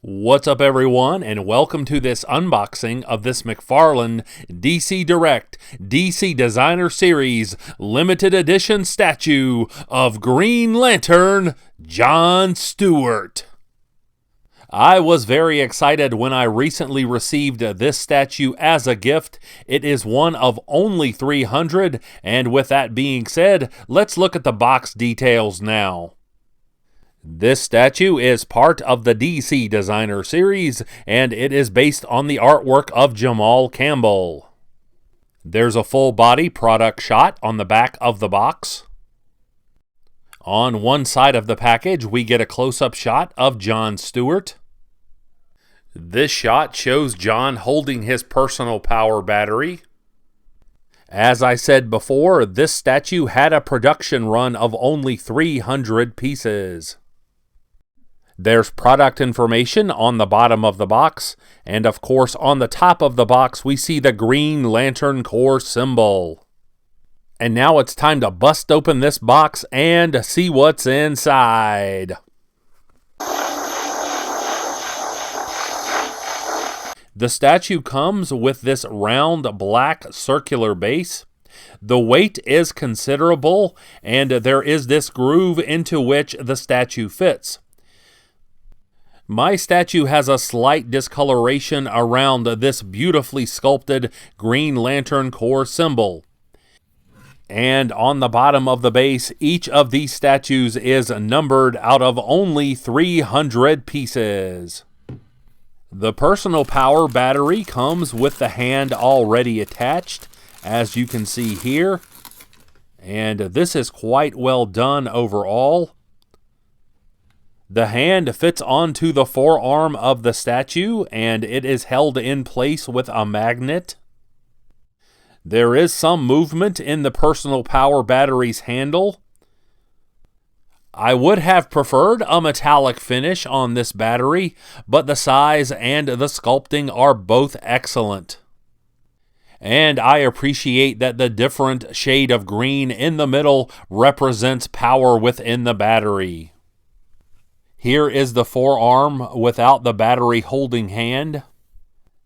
What's up, everyone, and welcome to this unboxing of this McFarlane DC Direct DC Designer Series limited edition statue of Green Lantern John Stewart. I was very excited when I recently received this statue as a gift. It is one of only 300, and with that being said, let's look at the box details now. This statue is part of the DC Designer Series, and it is based on the artwork of Jamal Campbell. There's a full body product shot on the back of the box. On one side of the package, we get a close-up shot of John Stewart. This shot shows John holding his personal power battery. As I said before, this statue had a production run of only 300 pieces. There's product information on the bottom of the box, and of course on the top of the box we see the Green Lantern Corps symbol. And now it's time to bust open this box and see what's inside. The statue comes with this round black circular base. The weight is considerable, and there is this groove into which the statue fits. My statue has a slight discoloration around this beautifully sculpted Green Lantern Corps symbol. And on the bottom of the base, each of these statues is numbered out of only 300 pieces. The personal power battery comes with the hand already attached, as you can see here. And this is quite well done overall. The hand fits onto the forearm of the statue, and it is held in place with a magnet. There is some movement in the personal power battery's handle. I would have preferred a metallic finish on this battery, but the size and the sculpting are both excellent. And I appreciate that the different shade of green in the middle represents power within the battery. Here is the forearm without the battery holding hand.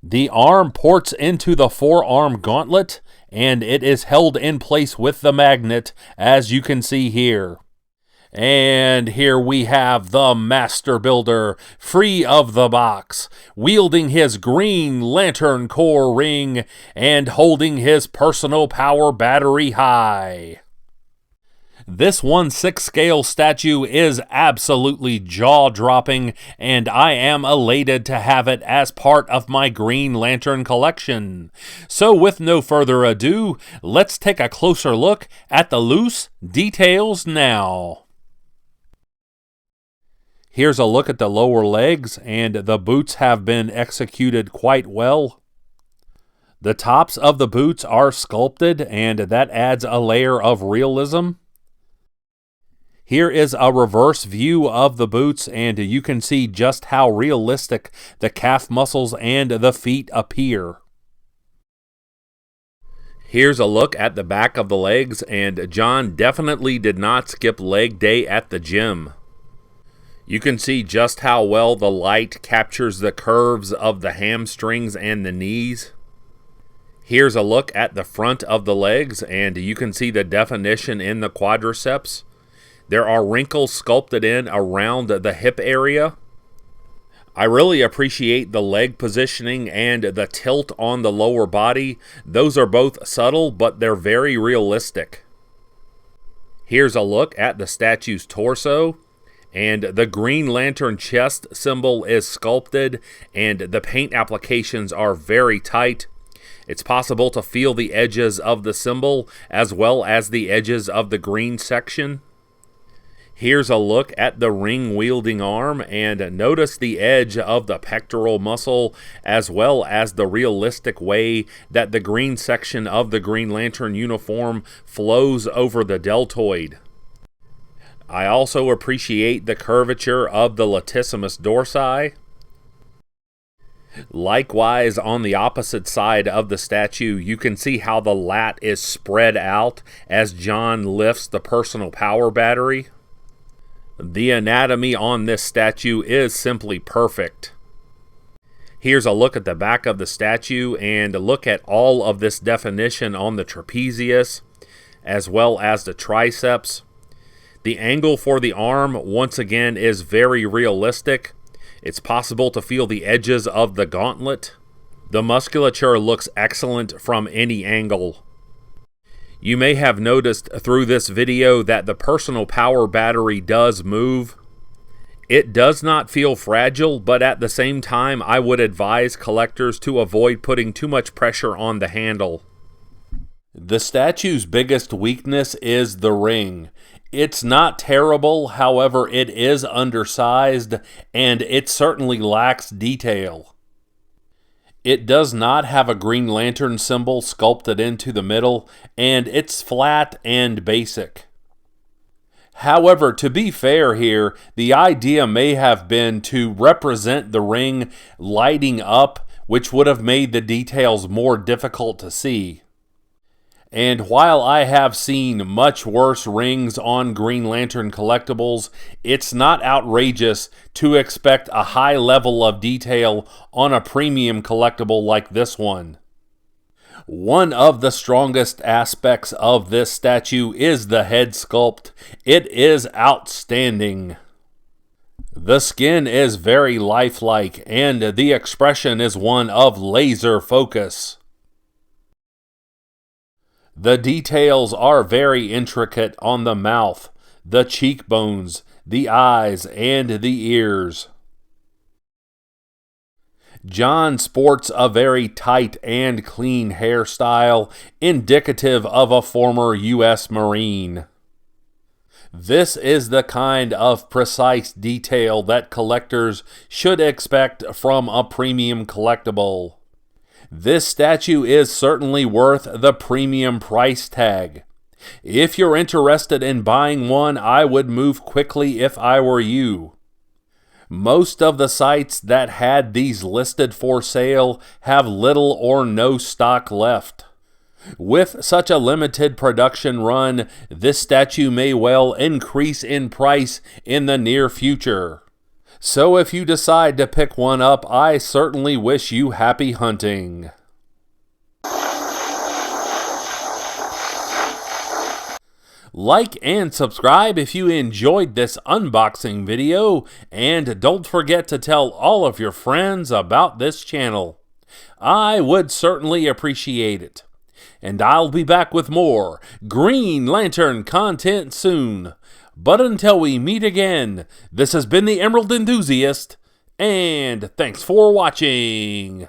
The arm ports into the forearm gauntlet, and it is held in place with the magnet, as you can see here. And here we have the Master Builder, free of the box, wielding his Green Lantern Corps ring and holding his personal power battery high. This 1/6 scale statue is absolutely jaw-dropping, and I am elated to have it as part of my Green Lantern collection. So with no further ado, let's take a closer look at the loose details now. Here's a look at the lower legs, and the boots have been executed quite well. The tops of the boots are sculpted, and that adds a layer of realism. Here is a reverse view of the boots, and you can see just how realistic the calf muscles and the feet appear. Here's a look at the back of the legs, and John definitely did not skip leg day at the gym. You can see just how well the light captures the curves of the hamstrings and the knees. Here's a look at the front of the legs, and you can see the definition in the quadriceps. There are wrinkles sculpted in around the hip area. I really appreciate the leg positioning and the tilt on the lower body. Those are both subtle, but they're very realistic. Here's a look at the statue's torso. And the Green Lantern chest symbol is sculpted, and the paint applications are very tight. It's possible to feel the edges of the symbol as well as the edges of the green section. Here's a look at the ring-wielding arm, and notice the edge of the pectoral muscle as well as the realistic way that the green section of the Green Lantern uniform flows over the deltoid. I also appreciate the curvature of the latissimus dorsi. Likewise, on the opposite side of the statue, you can see how the lat is spread out as John lifts the personal power battery. The anatomy on this statue is simply perfect. Here's a look at the back of the statue, and a look at all of this definition on the trapezius, as well as the triceps. The angle for the arm, once again, is very realistic. It's possible to feel the edges of the gauntlet. The musculature looks excellent from any angle. You may have noticed through this video that the personal power battery does move. It does not feel fragile, but at the same time, I would advise collectors to avoid putting too much pressure on the handle. The statue's biggest weakness is the ring. It's not terrible, however, it is undersized, and it certainly lacks detail. It does not have a Green Lantern symbol sculpted into the middle, and it's flat and basic. However, to be fair here, the idea may have been to represent the ring lighting up, which would have made the details more difficult to see. And while I have seen much worse rings on Green Lantern collectibles, it's not outrageous to expect a high level of detail on a premium collectible like this one. One of the strongest aspects of this statue is the head sculpt. It is outstanding. The skin is very lifelike, and the expression is one of laser focus. The details are very intricate on the mouth, the cheekbones, the eyes, and the ears. John sports a very tight and clean hairstyle, indicative of a former U.S. Marine. This is the kind of precise detail that collectors should expect from a premium collectible. This statue is certainly worth the premium price tag. If you're interested in buying one, I would move quickly if I were you. Most of the sites that had these listed for sale have little or no stock left. With such a limited production run, this statue may well increase in price in the near future. So if you decide to pick one up, I certainly wish you happy hunting. Like and subscribe if you enjoyed this unboxing video, and don't forget to tell all of your friends about this channel. I would certainly appreciate it. And I'll be back with more Green Lantern content soon. But until we meet again, this has been the Emerald Enthusiast, and thanks for watching.